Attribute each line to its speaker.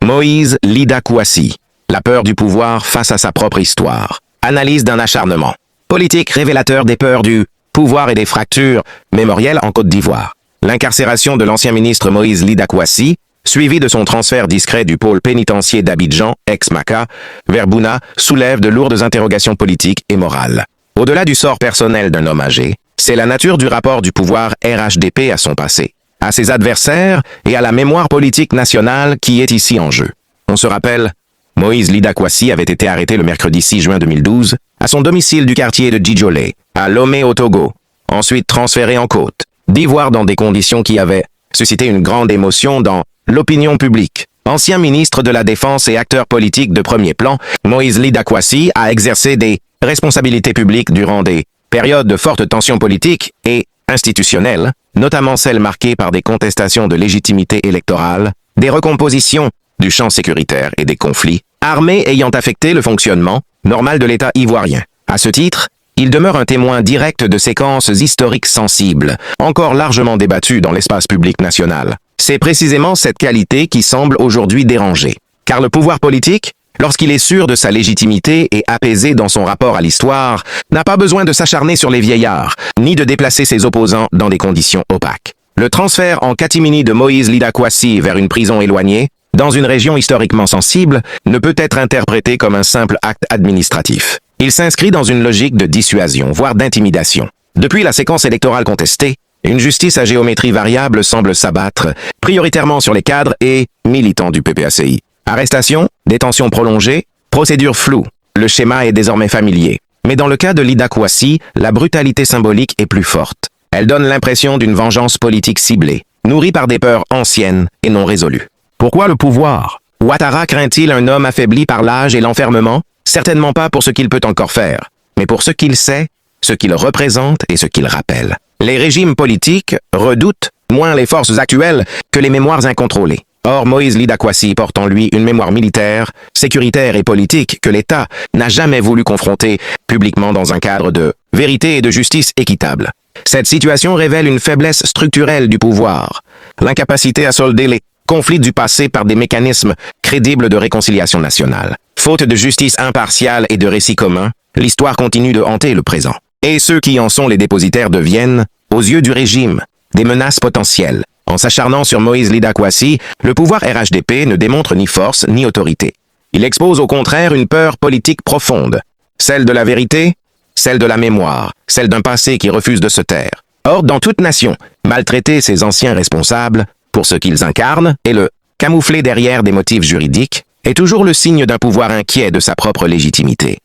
Speaker 1: Moïse Lida Kouassi. La peur du pouvoir face à sa propre histoire. Analyse d'un acharnement politique révélateur des peurs du pouvoir et des fractures mémorielles en Côte d'Ivoire. L'incarcération de l'ancien ministre Moïse Lida Kouassi, suivi de son transfert discret du pôle pénitentiaire d'Abidjan, ex-Maca, vers Bouna, soulève de lourdes interrogations politiques et morales. Au-delà du sort personnel d'un homme âgé, c'est la nature du rapport du pouvoir RHDP à son passé, à ses adversaires et à la mémoire politique nationale qui est ici en jeu. On se rappelle, Moïse Lida Kouassi avait été arrêté le mercredi 6 juin 2012 à son domicile du quartier de Djidjolé, à Lomé au Togo, ensuite transféré en Côte d'Ivoire dans des conditions qui avaient suscité une grande émotion dans l'opinion publique. Ancien ministre de la Défense et acteur politique de premier plan, Moïse Lida Kouassi a exercé des responsabilités publiques durant des périodes de forte tension politique et institutionnelle, notamment celles marquées par des contestations de légitimité électorale, des recompositions du champ sécuritaire et des conflits armés ayant affecté le fonctionnement normal de l'État ivoirien. À ce titre, il demeure un témoin direct de séquences historiques sensibles, encore largement débattues dans l'espace public national. C'est précisément cette qualité qui semble aujourd'hui déranger. Car le pouvoir politique, lorsqu'il est sûr de sa légitimité et apaisé dans son rapport à l'histoire, n'a pas besoin de s'acharner sur les vieillards, ni de déplacer ses opposants dans des conditions opaques. Le transfert en catimini de Moïse Lida Kouassi vers une prison éloignée, dans une région historiquement sensible, ne peut être interprété comme un simple acte administratif. Il s'inscrit dans une logique de dissuasion, voire d'intimidation. Depuis la séquence électorale contestée, une justice à géométrie variable semble s'abattre, prioritairement sur les cadres et militants du PPACI. Arrestation, détention prolongée, procédure floue. Le schéma est désormais familier. Mais dans le cas de Lida Kouassi, la brutalité symbolique est plus forte. Elle donne l'impression d'une vengeance politique ciblée, nourrie par des peurs anciennes et non résolues. Pourquoi le pouvoir? Ouattara craint-il un homme affaibli par l'âge et l'enfermement? Certainement pas pour ce qu'il peut encore faire, mais pour ce qu'il sait, ce qu'il représente et ce qu'il rappelle. Les régimes politiques redoutent moins les forces actuelles que les mémoires incontrôlées. Or, Moïse Lida Kouassi porte en lui une mémoire militaire, sécuritaire et politique que l'État n'a jamais voulu confronter publiquement dans un cadre de vérité et de justice équitable. Cette situation révèle une faiblesse structurelle du pouvoir, l'incapacité à solder les conflits du passé par des mécanismes crédibles de réconciliation nationale. Faute de justice impartiale et de récits communs, l'histoire continue de hanter le présent. Et ceux qui en sont les dépositaires deviennent, aux yeux du régime, des menaces potentielles. En s'acharnant sur Moïse Lida Kouassi, le pouvoir RHDP ne démontre ni force ni autorité. Il expose au contraire une peur politique profonde, celle de la vérité, celle de la mémoire, celle d'un passé qui refuse de se taire. Or, dans toute nation, maltraiter ses anciens responsables, pour ce qu'ils incarnent, et le camoufler derrière des motifs juridiques, est toujours le signe d'un pouvoir inquiet de sa propre légitimité.